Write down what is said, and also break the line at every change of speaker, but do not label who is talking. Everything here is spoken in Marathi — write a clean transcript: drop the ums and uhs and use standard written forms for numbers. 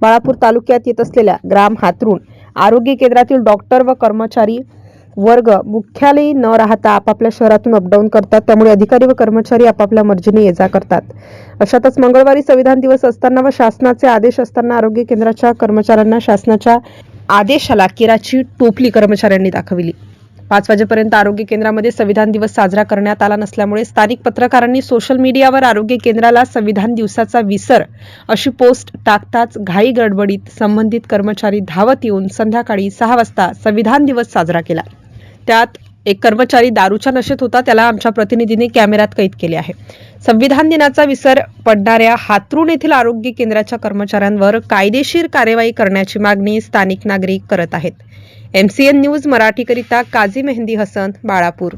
बाळापूर तालुक्यात येत असलेल्या ग्राम हातरुण आरोग्य केंद्रातील डॉक्टर व कर्मचारी वर्ग मुख्यालयी न राहता आपापल्या शहरातून अपडाऊन करतात, त्यामुळे अधिकारी व कर्मचारी आपापल्या मर्जीने ये-जा करतात. अशातच मंगळवारी संविधान दिवस असताना व शासनाचे आदेश असताना आरोग्य केंद्राच्या कर्मचाऱ्यांना शासनाच्या आदेशाला केराची टोपली कर्मचाऱ्यांनी दाखविली. 5 वाजेपर्यंत आरोग्य केंद्रामध्ये संविधान दिवस साजरा करण्यात आला नसल्यामुळे स्थानिक पत्रकारांनी सोशल मीडियावर आरोग्य केंद्राला संविधान दिवसाचा विसर अशी पोस्ट टाकताच घाई गडबडीत संबंधित कर्मचारी धावत येऊन संध्याकाळी 6 वाजता संविधान दिवस साजरा केला. त्यात एक कर्मचारी दारूच्या नशेत होता, त्याला आमच्या प्रतिनिधीने कॅमेऱ्यात कैद केले आहे. संविधान दिनाचा विसर पडणाऱ्या हातरुण येथील आरोग्य केंद्राच्या कर्मचाऱ्यांवर कायदेशीर कार्यवाही करण्याची मागणी स्थानिक नागरिक करत आहेत. MCN न्यूज मराठीकरिता काझी मेहंदी हसन, बाळापूर.